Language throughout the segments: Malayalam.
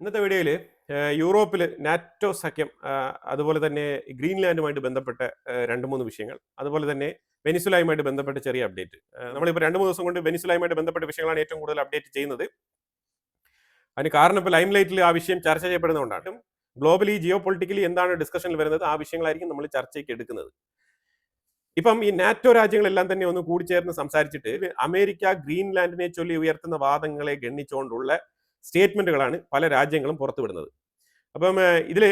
ഇന്നത്തെ വീഡിയോയിൽ യൂറോപ്പിൽ നാറ്റോ സഖ്യം അതുപോലെ തന്നെ ഗ്രീൻലാൻഡുമായിട്ട് ബന്ധപ്പെട്ട രണ്ട് മൂന്ന് വിഷയങ്ങൾ അതുപോലെ തന്നെ വെനിസുലയുമായിട്ട് ബന്ധപ്പെട്ട ചെറിയ അപ്ഡേറ്റ് നമ്മളിപ്പോൾ 2-3 ദിവസം കൊണ്ട് വെനിസുലയുമായിട്ട് ബന്ധപ്പെട്ട വിഷയങ്ങളാണ് ഏറ്റവും കൂടുതൽ അപ്ഡേറ്റ് ചെയ്യുന്നത്. അതിന് കാരണം ഇപ്പോൾ ലൈം ലൈറ്റിൽ ആ വിഷയം ചർച്ച ചെയ്യപ്പെടുന്നതുകൊണ്ടാണ്. ഗ്ലോബലി ജിയോ പൊളിറ്റിക്കലി എന്താണ് ഡിസ്കഷനിൽ വരുന്നത് ആ വിഷയങ്ങളായിരിക്കും നമ്മൾ ചർച്ചയ്ക്ക് എടുക്കുന്നത്. ഇപ്പം ഈ നാറ്റോ രാജ്യങ്ങളെല്ലാം തന്നെ ഒന്ന് കൂടിച്ചേർന്ന് സംസാരിച്ചിട്ട് അമേരിക്ക ഗ്രീൻലാൻഡിനെ ചൊല്ലി ഉയർത്തുന്ന വാദങ്ങളെ ഗണ്ണിച്ചുകൊണ്ടുള്ള സ്റ്റേറ്റ്മെന്റുകളാണ് പല രാജ്യങ്ങളും പുറത്തുവിടുന്നത്. അപ്പം ഇതിൽ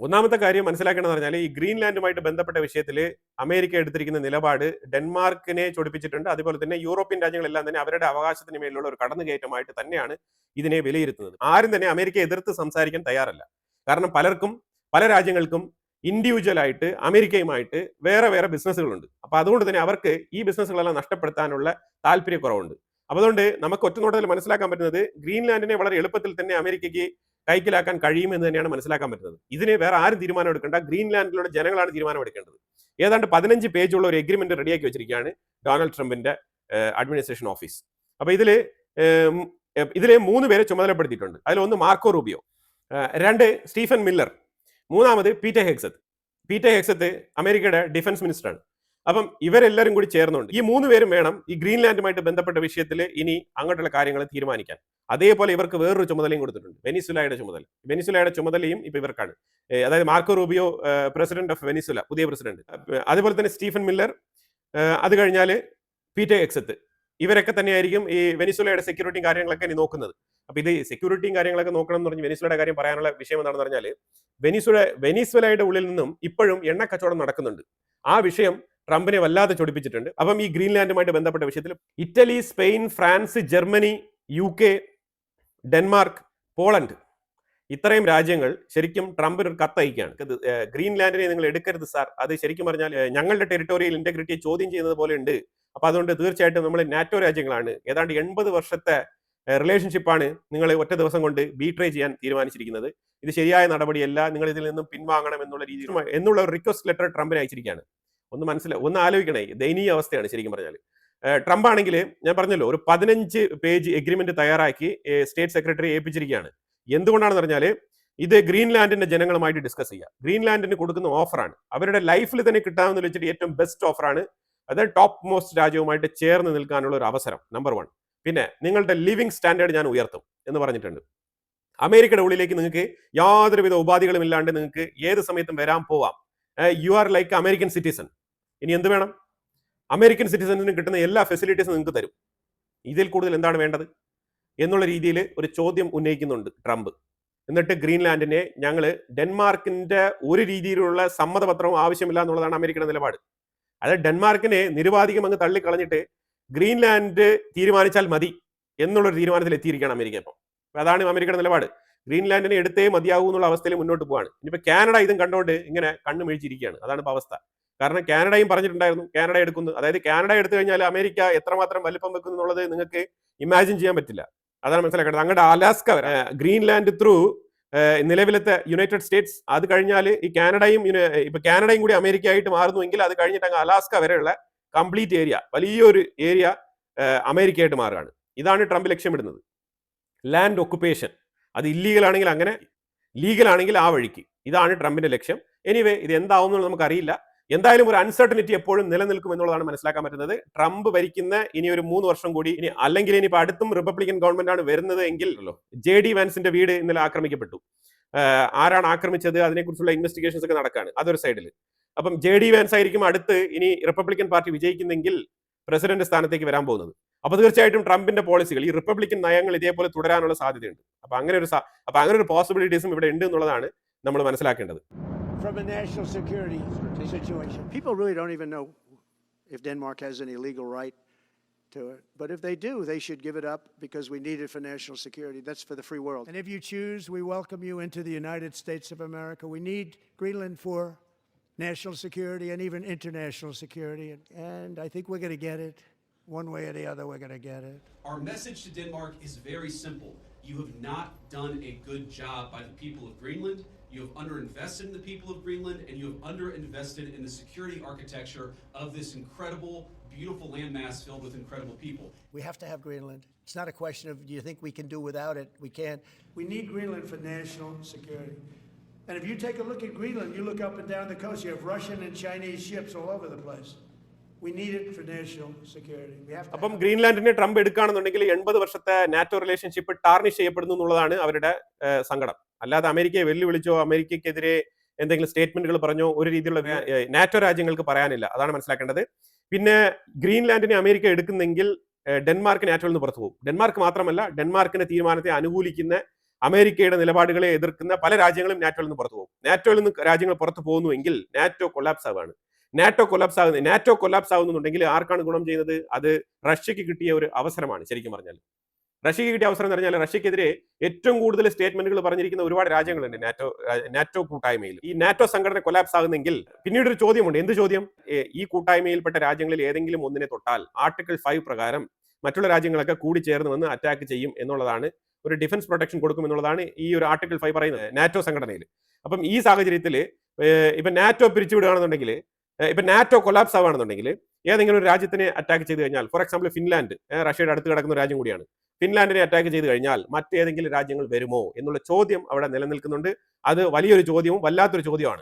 ഒന്നാമത്തെ കാര്യം മനസ്സിലാക്കേണ്ടത് പറഞ്ഞാൽ ഈ ഗ്രീൻലാൻഡുമായിട്ട് ബന്ധപ്പെട്ട വിഷയത്തിൽ അമേരിക്ക എടുത്തിരിക്കുന്ന നിലപാട് ഡെൻമാർക്കിനെ ചൊടിപ്പിച്ചിട്ടുണ്ട്. അതുപോലെ തന്നെ യൂറോപ്യൻ രാജ്യങ്ങളെല്ലാം തന്നെ അവരുടെ അവകാശത്തിന് മേലുള്ള ഒരു കടന്നുകയറ്റമായിട്ട് തന്നെയാണ് ഇതിനെ വിലയിരുത്തുന്നത്. ആരും തന്നെ അമേരിക്കയെ എതിർത്ത് സംസാരിക്കാൻ തയ്യാറല്ല. കാരണം പല രാജ്യങ്ങൾക്കും ഇൻഡിവിജ്വൽ ആയിട്ട് അമേരിക്കയുമായിട്ട് വേറെ വേറെ ബിസിനസ്സുകളുണ്ട്. അപ്പൊ അതുകൊണ്ട് തന്നെ അവർക്ക് ഈ ബിസിനസ്സുകളെല്ലാം നഷ്ടപ്പെടുത്താനുള്ള താല്പര്യക്കുറവുണ്ട്. അപ്പോൾ അതുകൊണ്ട് നമുക്ക് ഒറ്റനോട്ടത്തിൽ മനസ്സിലാക്കാൻ പറ്റുന്നത് ഗ്രീൻലാൻഡിനെ വളരെ എളുപ്പത്തിൽ തന്നെ അമേരിക്കയ്ക്ക് കൈക്കലാക്കാൻ കഴിയുമെന്ന് തന്നെയാണ് മനസ്സിലാക്കാൻ പറ്റുന്നത്. ഇതിന് വേറെ ആരും തീരുമാനം എടുക്കേണ്ട, ഗ്രീൻലാൻഡിലുള്ള ജനങ്ങളാണ് തീരുമാനം എടുക്കേണ്ടത്. ഏതാണ്ട് 15 പേജുള്ള ഒരു എഗ്രിമെന്റ് റെഡിയാക്കി വെച്ചിരിക്കുകയാണ് ഡൊണാൾഡ് ട്രംപിന്റെ അഡ്മിനിസ്ട്രേഷൻ ഓഫീസ്. അപ്പൊ ഇതിലെ 3 പേരെ ചുമതലപ്പെടുത്തിയിട്ടുണ്ട്. അതിലൊന്ന് Marco Rubio, 2 Stephen Miller, 3 Peter Hegseth അമേരിക്കയുടെ ഡിഫൻസ് മിനിസ്റ്ററാണ്. അപ്പം ഇവരെല്ലാവരും കൂടി ചേർന്നുണ്ട്. ഈ 3 പേരും വേണം ഈ ഗ്രീൻലാൻഡുമായിട്ട് ബന്ധപ്പെട്ട വിഷയത്തിൽ ഇനി അങ്ങോട്ടുള്ള കാര്യങ്ങൾ തീരുമാനിക്കാൻ. അതേപോലെ ഇവർക്ക് വേറൊരു ചുമതലയും കൊടുത്തിട്ടുണ്ട്, വെനിസുലയുടെ ചുമതലയും ഇപ്പൊ ഇവർക്കാണ്. അതായത് Marco Rubio president of Venezuela, പുതിയ പ്രസിഡന്റ്. അതുപോലെ തന്നെ സ്റ്റീഫൻ മില്ലർ, അത് കഴിഞ്ഞാൽ പീറ്റർ ഹെഗ്സത്ത്, ഇവരൊക്കെ തന്നെയായിരിക്കും ഈ വെനിസുലയുടെ സെക്യൂരിറ്റിയും കാര്യങ്ങളൊക്കെ ഇനി നോക്കുന്നത്. അപ്പൊ ഇത് സെക്യൂരിറ്റിയും കാര്യങ്ങളൊക്കെ നോക്കണം എന്ന് പറഞ്ഞ് വെനിസുലയുടെ കാര്യം പറയാനുള്ള വിഷയം എന്താണെന്ന് പറഞ്ഞാൽ വെനിസുലയുടെ ഉള്ളിൽ നിന്നും ഇപ്പോഴും എണ്ണ കച്ചവടം നടക്കുന്നുണ്ട്. ആ വിഷയം ട്രംപിനെ വല്ലാതെ ചൊടിപ്പിച്ചിട്ടുണ്ട്. അപ്പം ഈ ഗ്രീൻലാൻഡുമായിട്ട് ബന്ധപ്പെട്ട വിഷയത്തിൽ Italy, Spain, France, Germany, UK, Denmark, Poland, ഇത്രയും രാജ്യങ്ങൾ ശരിക്കും ട്രംപിന് ഒരു കത്തയക്കുകയാണ്. ഗ്രീൻലാൻഡിനെ നിങ്ങൾ എടുക്കരുത് സാർ, അത് ശരിക്കും പറഞ്ഞാൽ ഞങ്ങളുടെ ടെറിട്ടോറിയൽ ഇന്റഗ്രിറ്റിയെ ചോദ്യം ചെയ്യുന്നത് പോലെ ഉണ്ട്. അപ്പൊ അതുകൊണ്ട് തീർച്ചയായിട്ടും നമ്മൾ നാറ്റോ രാജ്യങ്ങളാണ്, ഏതാണ്ട് 80 വർഷത്തെ റിലേഷൻഷിപ്പാണ് നിങ്ങൾ ഒറ്റ ദിവസം കൊണ്ട് ബീട്രേ ചെയ്യാൻ തീരുമാനിച്ചിരിക്കുന്നത്. ഇത് ശരിയായ നടപടിയല്ല, നിങ്ങൾ ഇതിൽ നിന്നും പിൻവാങ്ങണം എന്നുള്ള ഒരു റിക്വസ്റ്റ് ലെറ്റർ ട്രംപിന് അയച്ചിരിക്കുകയാണ്. ഒന്ന് ആലോചിക്കണേ, ദയനീയ അവസ്ഥയാണ് ശരിക്കും പറഞ്ഞാൽ. ട്രംപ് ആണെങ്കിൽ ഞാൻ പറഞ്ഞല്ലോ ഒരു 15 പേജ് എഗ്രിമെന്റ് തയ്യാറാക്കി സ്റ്റേറ്റ് സെക്രട്ടറി ഏൽപ്പിച്ചിരിക്കുകയാണ്. എന്തുകൊണ്ടാണെന്ന് പറഞ്ഞാൽ ഇത് ഗ്രീൻലാൻഡിന്റെ ജനങ്ങളുമായിട്ട് ഡിസ്കസ് ചെയ്യുക. ഗ്രീൻലാൻഡിന് കൊടുക്കുന്ന ഓഫറാണ്, അവരുടെ ലൈഫിൽ തന്നെ കിട്ടാമെന്ന് വെച്ചിട്ട് ഏറ്റവും ബെസ്റ്റ് ഓഫറാണ്. അത് ടോപ്പ് മോസ്റ്റ് രാജ്യവുമായിട്ട് ചേർന്ന് നിൽക്കാനുള്ള ഒരു അവസരം, നമ്പർ 1. പിന്നെ നിങ്ങളുടെ ലിവിങ് സ്റ്റാൻഡേർഡ് ഞാൻ ഉയർത്തും എന്ന് പറഞ്ഞിട്ടുണ്ട്. അമേരിക്കയുടെ ഉള്ളിലേക്ക് നിങ്ങൾക്ക് യാതൊരുവിധ ഉപാധികളും ഇല്ലാണ്ട് നിങ്ങൾക്ക് ഏത് സമയത്തും വരാൻ പോവാം. You are like American citizen. ഇനി എന്ത് വേണം? അമേരിക്കൻ സിറ്റിസൺസിന് കിട്ടുന്ന എല്ലാ ഫെസിലിറ്റീസും നിങ്ങൾക്ക് തരും. ഇതിൽ കൂടുതൽ എന്താണ് വേണ്ടത് എന്നുള്ള രീതിയിൽ ഒരു ചോദ്യം ഉന്നയിക്കുന്നുണ്ട് ട്രംപ്. എന്നിട്ട് ഗ്രീൻലാൻഡിനെ ഞങ്ങൾ ഡെൻമാർക്കിന്റെ ഒരു രീതിയിലുള്ള സമ്മതപത്രവും ആവശ്യമില്ല എന്നുള്ളതാണ് അമേരിക്കയുടെ നിലപാട്. അതായത് ഡെൻമാർക്കിനെ നിരുപാധികം അങ്ങ് തള്ളിക്കളഞ്ഞിട്ട് ഗ്രീൻലാൻഡ് തീരുമാനിച്ചാൽ മതി എന്നുള്ളൊരു തീരുമാനത്തിൽ എത്തിയിരിക്കുകയാണ് അമേരിക്ക. ഇപ്പം അതാണ് അമേരിക്കയുടെ നിലപാട്. ഗ്രീൻലാൻഡിനെ എടുത്തേ മതിയാവൂ എന്നുള്ള അവസ്ഥയിൽ മുന്നോട്ട് പോവാണ്. ഇനിയിപ്പോൾ കാനഡ ഇതും കണ്ടുകൊണ്ട് ഇങ്ങനെ കണ്ണു മിഴിച്ചിരിക്കുകയാണ്. അതാണ് ഇപ്പോൾ അവസ്ഥ. കാരണം കാനഡയും പറഞ്ഞിട്ടുണ്ടായിരുന്നു കാനഡ എടുക്കുന്നു. അതായത് കാനഡ എടുത്തു കഴിഞ്ഞാൽ അമേരിക്ക എത്രമാത്രം വലിപ്പം വെക്കുന്നു എന്നുള്ളത് നിങ്ങൾക്ക് ഇമാജിൻ ചെയ്യാൻ പറ്റില്ല. അതാണ് മനസ്സിലാക്കേണ്ടത്. അങ്ങോട്ട് അലാസ്ക വരെ ഗ്രീൻലാൻഡ് ത്രൂ നിലവിലത്തെ യുണൈറ്റഡ് സ്റ്റേറ്റ്സ്, അത് കഴിഞ്ഞാൽ ഈ കാനഡയും കൂടി അമേരിക്ക ആയിട്ട് മാറുന്നുവെങ്കിൽ അത് കഴിഞ്ഞിട്ട് അങ്ങ് അലാസ്ക വരെയുള്ള കംപ്ലീറ്റ് ഏരിയ, വലിയൊരു ഏരിയ അമേരിക്കയായിട്ട് മാറുകയാണ്. ഇതാണ് ട്രംപ് ലക്ഷ്യമിടുന്നത്. ലാൻഡ് ഒക്കുപ്പേഷൻ, അത് ഇല്ലീഗൽ ആണെങ്കിൽ അങ്ങനെ, ലീഗൽ ആണെങ്കിൽ ആ വഴിക്ക്. ഇതാണ് ട്രംപിന്റെ ലക്ഷ്യം. എനിവേ ഇത് എന്താവും എന്നുള്ളത് നമുക്കറിയില്ല. എന്തായാലും ഒരു അൺസർട്ടനിറ്റി എപ്പോഴും നിലനിൽക്കും എന്നുള്ളതാണ് മനസ്സിലാക്കാൻ പറ്റുന്നത്. ട്രംപ് ഭരിക്കുന്ന ഇനി ഒരു 3 വർഷം കൂടി, അല്ലെങ്കിൽ ഇനിയിപ്പോൾ അടുത്തും റിപ്പബ്ലിക്കൻ ഗവൺമെന്റ് ആണ് വരുന്നത് എങ്കിൽ JD വാൻസിന്റെ വീട് ഇന്നലെ ആക്രമിക്കപ്പെട്ടു. ആരാണ് ആക്രമിച്ചത് അതിനെക്കുറിച്ചുള്ള ഇൻവെസ്റ്റിഗേഷൻസ് ഒക്കെ നടക്കുകയാണ്. അതൊരു സൈഡിൽ. അപ്പം JD വാൻസ് ആയിരിക്കും അടുത്ത് ഇനി റിപ്പബ്ലിക്കൻ പാർട്ടി വിജയിക്കുന്നെങ്കിൽ പ്രസിഡന്റ് സ്ഥാനത്തേക്ക് വരാൻ പോകുന്നത്. അപ്പൊ തീർച്ചയായിട്ടും ട്രംപിന്റെ പോളിസികൾ, ഈ റിപ്പബ്ലിക്കൻ നയങ്ങൾ ഇതേപോലെ തുടരാനുള്ള സാധ്യതയുണ്ട്. അപ്പൊ അങ്ങനെ ഒരു പോസിബിലിറ്റീസും ഇവിടെ ഉണ്ട് എന്നുള്ളതാണ് നമ്മൾ മനസ്സിലാക്കേണ്ടത്. From a national security situation. People really don't even know if Denmark has any legal right to it. But if they do, they should give it up because we need it for national security. That's for the free world. And if you choose, we welcome you into the United States of America. We need Greenland for national security and even international security. And I think we're going to get it. One way or the other, we're going to get it. Our message to Denmark is very simple. You have not done a good job by the people of Greenland. You have underinvested in the people of Greenland, and you have underinvested in the security architecture of this incredible, beautiful landmass filled with incredible people. We have to have Greenland. It's not a question of, do you think we can do without it? We can. We need Greenland for national security. And if you take a look at Greenland, you look up and down the coast, you have Russian and Chinese ships all over the place. We need it for national security. We have to. അപ്പം ഗ്രീൻലാൻഡിനെ ട്രംപ് എടുക്കുകയാണെന്നുണ്ടെങ്കിൽ 80 വർഷത്തെ നാറ്റോ റിലേഷൻഷിപ്പ് ടാർണിഷ് ചെയ്യപ്പെടുന്നു എന്നുള്ളതാണ് അവരുടെ സങ്കടം. അല്ലാതെ അമേരിക്കയെ വെല്ലുവിളിച്ചോ അമേരിക്കയ്ക്കെതിരെ എന്തെങ്കിലും സ്റ്റേറ്റ്മെന്റുകൾ പറഞ്ഞോ ഒരു രീതിയിലുള്ള നാറ്റോ രാജ്യങ്ങൾക്ക് പറയാനില്ല. അതാണ് മനസ്സിലാക്കേണ്ടത്. പിന്നെ ഗ്രീൻലാൻഡിനെ അമേരിക്ക എടുക്കുന്നെങ്കിൽ ഡെൻമാർക്ക് നാറ്റോയിൽ നിന്ന് പുറത്തു പോകും. ഡെൻമാർക്ക് മാത്രമല്ല, ഡെൻമാർക്കിന്റെ തീരുമാനത്തെ അനുകൂലിക്കുന്ന അമേരിക്കയുടെ നിലപാടുകളെ എതിർക്കുന്ന പല രാജ്യങ്ങളും നാറ്റോയിൽ നിന്ന് പുറത്തു പോകും. നാറ്റോയിൽ നിന്ന് രാജ്യങ്ങൾ പുറത്തു പോകുന്നുവെങ്കിൽ നാറ്റോ കൊളാപ്സ് ആവുകയാണ്. നാറ്റോ കൊലാപ്സ് ആവുന്നുണ്ടെങ്കിൽ ആർക്കാണ് ഗുണം ചെയ്യുന്നത്? അത് റഷ്യക്ക് കിട്ടിയ ഒരു അവസരമാണ്. ശരിക്കും പറഞ്ഞാൽ റഷ്യക്ക് കിട്ടിയ അവസരം എന്ന് പറഞ്ഞാൽ റഷ്യക്കെതിരെ ഏറ്റവും കൂടുതൽ സ്റ്റേറ്റ്മെന്റുകൾ പറഞ്ഞിരിക്കുന്ന ഒരുപാട് രാജ്യങ്ങളുണ്ട് നാറ്റോ കൂട്ടായ്മയിൽ. ഈ നാറ്റോ സംഘടന കൊലാപ്സ് ആകുന്നെങ്കിൽ പിന്നീട് ഒരു ചോദ്യമുണ്ട്. എന്ത് ചോദ്യം? ഈ കൂട്ടായ്മയിൽപ്പെട്ട രാജ്യങ്ങളിൽ ഏതെങ്കിലും ഒന്നിനെ തൊട്ടാൽ ആർട്ടിക്കിൾ 5 പ്രകാരം മറ്റുള്ള രാജ്യങ്ങളൊക്കെ കൂടി ചേർന്ന് വന്ന് അറ്റാക്ക് ചെയ്യും എന്നുള്ളതാണ്, ഒരു ഡിഫൻസ് പ്രൊട്ടക്ഷൻ കൊടുക്കും എന്നുള്ളതാണ് ഈ ഒരു ആർട്ടിക്കിൾ 5 പറയുന്നത് നാറ്റോ സംഘടനയിൽ. അപ്പം ഈ സാഹചര്യത്തിൽ ഇപ്പൊ നാറ്റോ പിരിച്ചുവിടുകയാണെന്നുണ്ടെങ്കിൽ, ഇപ്പൊ നാറ്റോ കൊലാപ്സ് ആവുകയാണെന്നുണ്ടെങ്കിൽ ഏതെങ്കിലും ഒരു രാജ്യത്തിനെ അറ്റാക്ക് ചെയ്ത് കഴിഞ്ഞാൽ, ഫോർ എക്സാമ്പിൾ ഫിൻലാൻഡ് റഷ്യയുടെ അടുത്ത് കിടക്കുന്ന രാജ്യം കൂടിയാണ്, ഫിൻലാൻഡിനെ അറ്റാക്ക് ചെയ്ത് കഴിഞ്ഞാൽ മറ്റേതെങ്കിലും രാജ്യങ്ങൾ വരുമോ എന്നുള്ള ചോദ്യം അവിടെ നിലനിൽക്കുന്നുണ്ട്. അത് വലിയൊരു ചോദ്യവും വല്ലാത്തൊരു ചോദ്യമാണ്.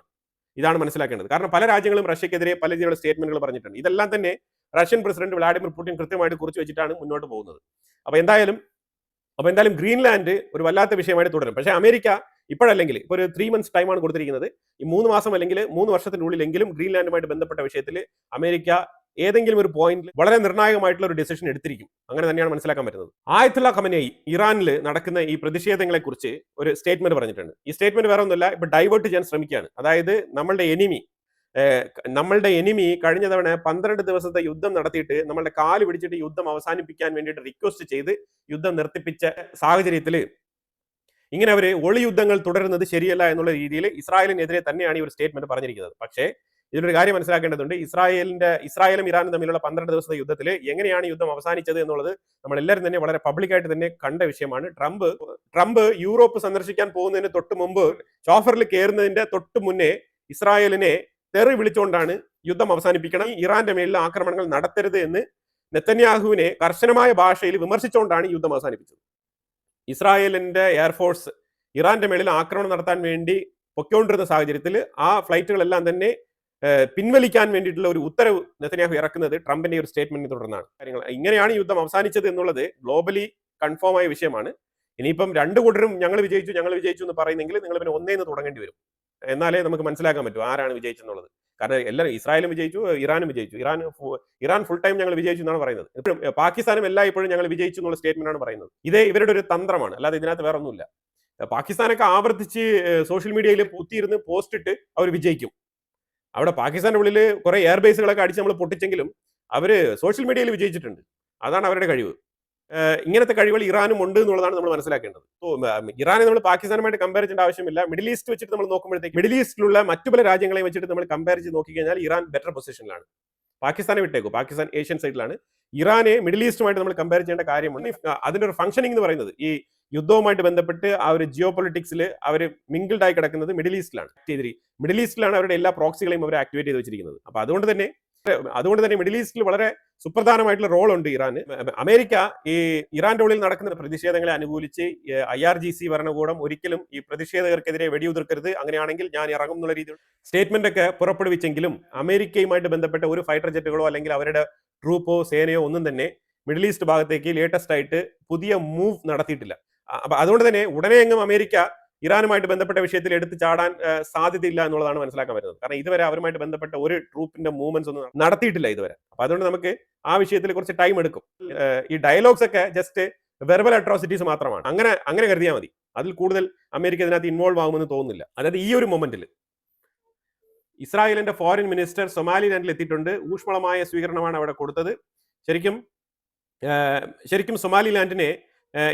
ഇതാണ് മനസ്സിലാക്കേണ്ടത്. കാരണം പല രാജ്യങ്ങളും റഷ്യക്കെതിരെ പല രീതിയിലുള്ള സ്റ്റേറ്റ്മെന്റുകൾ പറഞ്ഞിട്ടുണ്ട്. ഇതെല്ലാം തന്നെ റഷ്യൻ പ്രസിഡന്റ് വ്ളാഡിമിർ പുടിൻ കൃത്യമായിട്ട് കുറിച്ച് വെച്ചിട്ടാണ് മുന്നോട്ട് പോകുന്നത്. അപ്പൊ എന്തായാലും ഗ്രീൻലാൻഡ് ഒരു വല്ലാത്ത വിഷയമായിട്ട് തുടരും. പക്ഷേ അമേരിക്ക ഇപ്പോഴല്ലെങ്കിൽ ഇപ്പോൾ ഒരു 3 months ടൈമാണ് കൊടുത്തിരിക്കുന്നത്. ഈ 3 മാസം അല്ലെങ്കിൽ 3 വർഷത്തിനുള്ളിലെങ്കിലും ഗ്രീൻലാൻഡുമായിട്ട് ബന്ധപ്പെട്ട വിഷയത്തിൽ അമേരിക്ക ഏതെങ്കിലും ഒരു പോയിന്റിൽ വളരെ നിർണായകമായിട്ടുള്ള ഒരു ഡിസിഷൻ എടുത്തിരിക്കും. അങ്ങനെ തന്നെയാണ് മനസ്സിലാക്കാൻ പറ്റുന്നത്. ആയത്തുള്ള ഖമനേയി ഇറാനിൽ നടക്കുന്ന ഈ പ്രതിഷേധങ്ങളെ കുറിച്ച് ഒരു സ്റ്റേറ്റ്മെന്റ് പറഞ്ഞിട്ടുണ്ട്. ഈ സ്റ്റേറ്റ്മെന്റ് വേറെ ഒന്നുമില്ല, ഇപ്പൊ ഡൈവേർട്ട് ചെയ്യാൻ ശ്രമിക്കുകയാണ്. അതായത് നമ്മളുടെ എനിമി കഴിഞ്ഞ തവണ 12 ദിവസത്തെ യുദ്ധം നടത്തിയിട്ട് നമ്മളുടെ കാല് പിടിച്ചിട്ട് യുദ്ധം അവസാനിപ്പിക്കാൻ വേണ്ടിയിട്ട് റിക്വസ്റ്റ് ചെയ്ത് യുദ്ധം നിർത്തിപ്പിച്ച സാഹചര്യത്തിൽ ഇങ്ങനെ അവര് ഒളി യുദ്ധങ്ങൾ തുടരുന്നത് ശരിയല്ല എന്നുള്ള രീതിയിൽ ഇസ്രായേലിനെതിരെ തന്നെയാണ് ഈ ഒരു സ്റ്റേറ്റ്മെന്റ് പറഞ്ഞിരിക്കുന്നത്. പക്ഷേ ഇതിലൊരു കാര്യം മനസ്സിലാക്കേണ്ടതുണ്ട്. ഇസ്രായേലും ഇറാനും തമ്മിലുള്ള 12 ദിവസത്തെ യുദ്ധത്തിൽ എങ്ങനെയാണ് യുദ്ധം അവസാനിച്ചത് എന്നുള്ളത് നമ്മൾ എല്ലാവരും തന്നെ വളരെ പബ്ലിക്കായിട്ട് തന്നെ കണ്ട വിഷയമാണ്. ട്രംപ് യൂറോപ്പ് സന്ദർശിക്കാൻ പോകുന്നതിന് തൊട്ട് മുമ്പ് ചോഫറിൽ കയറുന്നതിന്റെ തൊട്ട് മുന്നേ ഇസ്രായേലിനെ തെറി വിളിച്ചുകൊണ്ടാണ് യുദ്ധം അവസാനിപ്പിക്കണം, ഇറാന്റെ മേലിൽ ആക്രമണങ്ങൾ നടത്തരുത് എന്ന് നെതന്യാഹുവിനെ കർശനമായ ഭാഷയിൽ വിമർശിച്ചുകൊണ്ടാണ് യുദ്ധം അവസാനിപ്പിച്ചത്. ഇസ്രായേലിന്റെ എയർഫോഴ്സ് ഇറാന്റെ മേളിൽ ആക്രമണം നടത്താൻ വേണ്ടി പൊയ്ക്കൊണ്ടിരുന്ന സാഹചര്യത്തിൽ ആ ഫ്ലൈറ്റുകളെല്ലാം തന്നെ പിൻവലിക്കാൻ വേണ്ടിയിട്ടുള്ള ഒരു ഉത്തരവ് നെതന്യാഹു ഇറക്കുന്നത് ട്രംപിന്റെ ഒരു സ്റ്റേറ്റ്മെന്റിനെ തുടർന്നാണ്. കാര്യങ്ങൾ ഇങ്ങനെയാണ് യുദ്ധം അവസാനിച്ചത് എന്നുള്ളത് ഗ്ലോബലി കൺഫേം ആയ വിഷയമാണ്. ഇനിയിപ്പം രണ്ടു കൂട്ടരും ഞങ്ങൾ വിജയിച്ചു എന്ന് പറയുന്നെങ്കിൽ നിങ്ങൾ പിന്നെ ഒന്നേന്ന് തുടങ്ങേണ്ടി വരും. എന്നാലേ നമുക്ക് മനസ്സിലാക്കാൻ പറ്റൂ ആരാണ് വിജയിച്ചെന്നുള്ളത്. കാരണം എല്ലാവരും ഇസ്രായേലും വിജയിച്ചു, ഇറാനും വിജയിച്ചു. ഇറാൻ ഫുൾ ടൈം ഞങ്ങൾ വിജയിച്ചു എന്നാണ് പറയുന്നത്. ഇപ്പോഴും പാകിസ്ഥാനും എല്ലായ്പ്പോഴും ഞങ്ങൾ വിജയിച്ചു എന്നുള്ള സ്റ്റേറ്റ്മെന്റ് ആണ് പറയുന്നത്. ഇതേ ഇവരുടെ ഒരു തന്ത്രമാണ്, അല്ലാതെ ഇതിനകത്ത് വേറെ ഒന്നുമില്ല. പാകിസ്ഥാനൊക്കെ ആവർത്തിച്ച് സോഷ്യൽ മീഡിയയിൽ കുത്തിയിരുന്ന് പോസ്റ്റ് ഇട്ട് അവർ വിജയിക്കും. അവിടെ പാകിസ്ഥാന്റെ ഉള്ളിൽ കുറെ എയർബേസുകളൊക്കെ അടിച്ച് നമ്മൾ പൊട്ടിച്ചെങ്കിലും അവര് സോഷ്യൽ മീഡിയയിൽ വിജയിച്ചിട്ടുണ്ട്. അതാണ് അവരുടെ കഴിവ്. ഇങ്ങനത്തെ കഴിവുകൾ ഇറാനും ഉണ്ട് എന്നുള്ളതാണ് നമ്മൾ മനസ്സിലാക്കേണ്ടത്. ഇറാനെ നമ്മൾ പാകിസ്ഥാനുമായിട്ട് കമ്പയർ ചെയ്യേണ്ട ആവശ്യമില്ല. മിഡിൽ ഈസ്റ്റ് വെച്ചിട്ട് നമ്മൾ നോക്കുമ്പോഴത്തേക്ക് മിഡിൽ ഈസ്റ്റിലുള്ള മറ്റു പല രാജ്യങ്ങളെ വെച്ചിട്ട് നമ്മൾ കമ്പയർ ചെയ്ത് നോക്കിക്കഴിഞ്ഞാൽ ഇറാൻ ബെറ്റർ പൊസിഷനിലാണ്. പാകിസ്ഥാനെ വിട്ടേക്കും, പാകിസ്ഥാൻ ഏഷ്യൻ സൈഡിലാണ്. ഇറാനെ മിഡിൽ ഈസ്റ്റുമായിട്ട് നമ്മൾ കമ്പയർ ചെയ്യേണ്ട കാര്യമുണ്ട്. അതിന്റെ ഒരു ഫംഗ്ഷനിങ് എന്ന് പറയുന്നത് ഈ യുദ്ധവുമായിട്ട് ബന്ധപ്പെട്ട് ആ ഒരു ജിയോ പൊളിറ്റിക്സിൽ അവർ മിങ്കിൾഡ് ആയി കിടക്കുന്നത് മിഡിൽ ഈസ്റ്റിലാണ്. മിഡിൽ ഈസ്റ്റിലാണ് അവരുടെ എല്ലാ പ്രോക്സികളെയും അവർ ആക്ടിവേറ്റ് ചെയ്ത് വെച്ചിരിക്കുന്നത്. അപ്പൊ അതുകൊണ്ട് തന്നെ മിഡിൽ ഈസ്റ്റിൽ വളരെ സുപ്രധാനമായിട്ടുള്ള റോൾ ഉണ്ട് ഇറാന്. അമേരിക്ക ഈ ഇറാന്റെ ഉള്ളിൽ നടക്കുന്ന പ്രതിഷേധങ്ങളെ അനുകൂലിച്ച് IRGC ഭരണകൂടം ഒരിക്കലും ഈ പ്രതിഷേധകർക്കെതിരെ വെടിയുതിർക്കരുത്, അങ്ങനെയാണെങ്കിൽ ഞാൻ ഇറങ്ങും എന്നുള്ള രീതിയിൽ സ്റ്റേറ്റ്മെന്റ് ഒക്കെ പുറപ്പെടുവിച്ചെങ്കിലും അമേരിക്കയുമായിട്ട് ബന്ധപ്പെട്ട ഒരു ഫൈറ്റർ ജെറ്റുകളോ അല്ലെങ്കിൽ അവരുടെ ട്രൂപ്പോ സേനയോ ഒന്നും തന്നെ മിഡിൽ ഈസ്റ്റ് ഭാഗത്തേക്ക് ലേറ്റസ്റ്റ് ആയിട്ട് പുതിയ മൂവ് നടത്തിയിട്ടില്ല. അപ്പൊ അതുകൊണ്ട് തന്നെ ഉടനെ എങ്ങും അമേരിക്ക ഇറാനുമായിട്ട് ബന്ധപ്പെട്ട വിഷയത്തിൽ എടുത്ത് ചാടാൻ സാധ്യതയില്ല എന്നുള്ളതാണ് മനസ്സിലാക്കാൻ പറ്റുന്നത്. കാരണം ഇതുവരെ അവരുമായിട്ട് ബന്ധപ്പെട്ട ഒരു ട്രൂപ്പിന്റെ മൂവ്മെന്റ്സ് ഒന്നും നടത്തിയിട്ടില്ല ഇതുവരെ. അപ്പൊ അതുകൊണ്ട് നമുക്ക് ആ വിഷയത്തിൽ കുറച്ച് ടൈം എടുക്കും. ഈ ഡയലോഗ്സ് ഒക്കെ ജസ്റ്റ് വെർബൽ അട്രോസിറ്റീസ് മാത്രമാണ്. അങ്ങനെ കരുതിയാൽ മതി. അതിൽ കൂടുതൽ അമേരിക്ക ഇതിനകത്ത് ഇൻവോൾവ് ആകുമെന്ന് തോന്നുന്നില്ല. അതായത് ഈ ഒരു മൊമെന്റിൽ ഇസ്രായേലിന്റെ ഫോറിൻ മിനിസ്റ്റർ സൊമാലിലാൻഡിൽ എത്തിയിട്ടുണ്ട്. ഊഷ്മളമായ സ്വീകരണമാണ് അവിടെ കൊടുത്തത്. ശരിക്കും സൊമാലിലാൻഡിനെ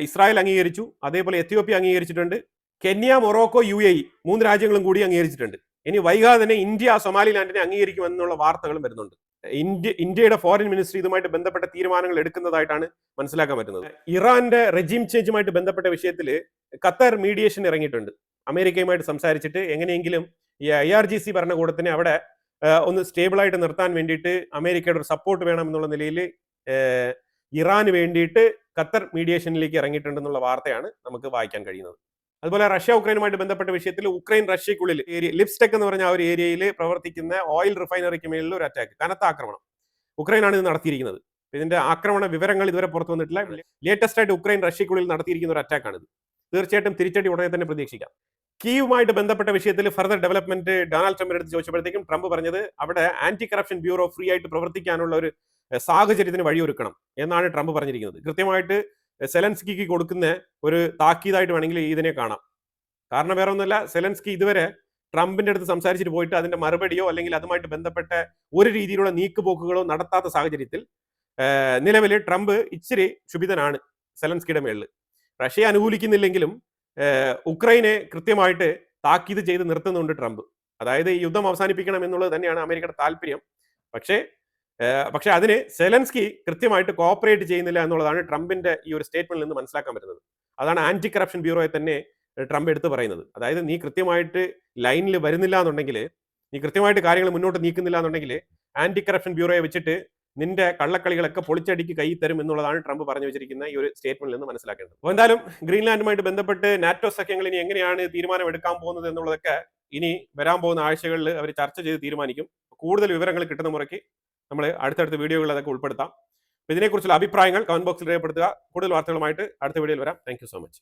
ഇസ്രായേൽ അംഗീകരിച്ചു, അതേപോലെ എത്യോപ്യ അംഗീകരിച്ചിട്ടുണ്ട്, കെന്യ, മൊറോക്കോ, UAE 3 രാജ്യങ്ങളും കൂടി അംഗീകരിച്ചിട്ടുണ്ട്. ഇനി വൈകാതെ തന്നെ ഇന്ത്യ സൊമാലിലാൻഡിനെ അംഗീകരിക്കുമെന്നുള്ള വാർത്തകളും വരുന്നുണ്ട്. ഇന്ത്യയുടെ ഫോറിൻ മിനിസ്ട്രി ഇതുമായിട്ട് ബന്ധപ്പെട്ട തീരുമാനങ്ങൾ എടുക്കുന്നതായിട്ടാണ് മനസ്സിലാക്കാൻ പറ്റുന്നത്. ഇറാന്റെ റെജീം ചേഞ്ചുമായിട്ട് ബന്ധപ്പെട്ട വിഷയത്തിൽ ഖത്തർ മീഡിയേഷൻ ഇറങ്ങിയിട്ടുണ്ട്. അമേരിക്കയുമായിട്ട് സംസാരിച്ചിട്ട് എങ്ങനെയെങ്കിലും ഈ IRGC ഭരണകൂടത്തിനെ അവിടെ ഒന്ന് സ്റ്റേബിൾ ആയിട്ട് നിർത്താൻ വേണ്ടിയിട്ട് അമേരിക്കയുടെ ഒരു സപ്പോർട്ട് വേണം എന്നുള്ള നിലയിൽ ഇറാന് വേണ്ടിയിട്ട് ഖത്തർ മീഡിയേഷനിലേക്ക് ഇറങ്ങിയിട്ടുണ്ടെന്നുള്ള വാർത്തയാണ് നമുക്ക് വായിക്കാൻ കഴിയുന്നത്. അതുപോലെ റഷ്യ ഉക്രൈനുമായിട്ട് ബന്ധപ്പെട്ട വിഷയത്തിൽ ഉക്രൈൻ റഷ്യക്കുള്ളിൽ ലിപ്സ്റ്റെക് എന്ന് പറഞ്ഞ ആ ഒരു ഏരിയയിൽ പ്രവർത്തിക്കുന്ന ഓയിൽ റിഫൈനറിക്ക് മേലിൽ ഒരു അറ്റാക്ക്, കനത്ത ആക്രമണം ഉക്രൈനാണ് ഇത് നടത്തിയിരിക്കുന്നത്. ഇതിന്റെ ആക്രമണ വിവരങ്ങൾ ഇതുവരെ പുറത്തു വന്നിട്ടില്ല. ലേറ്റസ്റ്റ് ആയിട്ട് ഉക്രൈൻ റഷ്യക്കുള്ളിൽ നടത്തിയിരിക്കുന്ന ഒരു അറ്റാക്കാണിത്. തീർച്ചയായിട്ടും തിരിച്ചടി ഉടനെ തന്നെ പ്രതീക്ഷിക്കാം. കീവുമായിട്ട് ബന്ധപ്പെട്ട വിഷയത്തിൽ ഫർദർ ഡെവലപ്മെന്റ് ഡൊണാൾഡ് ട്രംപിന്റെ അടുത്ത് ചോദിച്ചപ്പോഴത്തേക്കും ട്രംപ് പറഞ്ഞത് അവിടെ ആന്റി കറപ്ഷൻ ബ്യൂറോ ഫ്രീ ആയിട്ട് പ്രവർത്തിക്കാനുള്ള ഒരു സാഹചര്യത്തിന് വഴിയൊരുക്കണം എന്നാണ് ട്രംപ് പറഞ്ഞിരിക്കുന്നത്. കൃത്യമായിട്ട് സെലൻസ്കിക്ക് കൊടുക്കുന്ന ഒരു താക്കീതായിട്ട് വേണമെങ്കിൽ ഇതിനെ കാണാം. കാരണം വേറെ ഒന്നുമല്ല, സെലൻസ്കി ഇതുവരെ ട്രംപിന്റെ അടുത്ത് സംസാരിച്ചിട്ട് പോയിട്ട് അതിന്റെ മറുപടിയോ അല്ലെങ്കിൽ അതുമായിട്ട് ബന്ധപ്പെട്ട ഒരു രീതിയിലുള്ള നീക്കുപോക്കുകളോ നടത്താത്ത സാഹചര്യത്തിൽ നിലവിൽ ട്രംപ് ഇച്ചിരി ക്ഷുഭിതനാണ് സെലൻസ്കിയുടെ മേളിൽ. റഷ്യയെ അനുകൂലിക്കുന്നില്ലെങ്കിലും ഉക്രൈനെ കൃത്യമായിട്ട് താക്കീത് ചെയ്ത് നിർത്തുന്നുണ്ട് ട്രംപ്. അതായത് ഈ യുദ്ധം അവസാനിപ്പിക്കണം എന്നുള്ളത് തന്നെയാണ് അമേരിക്കയുടെ താല്പര്യം. പക്ഷേ അതിന് സെലൻസ്കി കൃത്യമായിട്ട് കോപ്പറേറ്റ് ചെയ്യുന്നില്ല എന്നുള്ളതാണ് ട്രംപിന്റെ ഈ ഒരു സ്റ്റേറ്റ്മെന്റിൽ നിന്ന് മനസ്സിലാക്കാൻ പറ്റുന്നത്. അതാണ് ആന്റി കറപ്ഷൻ ബ്യൂറോയെ തന്നെ ട്രംപ് എടുത്ത് പറയുന്നത്. അതായത് നീ കൃത്യമായിട്ട് ലൈനിൽ വരുന്നില്ല എന്നുണ്ടെങ്കിൽ, നീ കൃത്യമായിട്ട് കാര്യങ്ങൾ മുന്നോട്ട് നീക്കുന്നില്ല എന്നുണ്ടെങ്കിൽ ആന്റി കറപ്ഷൻ ബ്യൂറോയെ വെച്ചിട്ട് നിന്റെ കള്ളക്കളികളൊക്കെ പൊളിച്ചടിക്ക് കൈ തരും എന്നുള്ളതാണ് ട്രംപ് പറഞ്ഞു വെച്ചിരിക്കുന്ന ഈ ഒരു സ്റ്റേറ്റ്മെന്റിൽ നിന്ന് മനസ്സിലാക്കേണ്ടത്. അപ്പോൾ എന്തായാലും ഗ്രീൻലാൻഡുമായിട്ട് ബന്ധപ്പെട്ട് നാറ്റോ സഖ്യങ്ങൾ ഇനി എങ്ങനെയാണ് തീരുമാനം എടുക്കാൻ പോകുന്നത് എന്നുള്ളതൊക്കെ ഇനി വരാൻ പോകുന്ന ആഴ്ചകളിൽ അവർ ചർച്ച ചെയ്ത് തീരുമാനിക്കും. കൂടുതൽ വിവരങ്ങൾ കിട്ടുന്ന മുറയ്ക്ക് നമ്മൾ അടുത്തടുത്ത വീഡിയോകളിൽ അതൊക്കെ ഉൾപ്പെടുത്താം. ഇതിനെക്കുറിച്ചുള്ള അഭിപ്രായങ്ങൾ കമന്റ് ബോക്സിൽ രേഖപ്പെടുത്തുക. കൂടുതൽ വാർത്തകളുമായിട്ട് അടുത്ത വീഡിയോയിൽ വരാം. Thank you so much.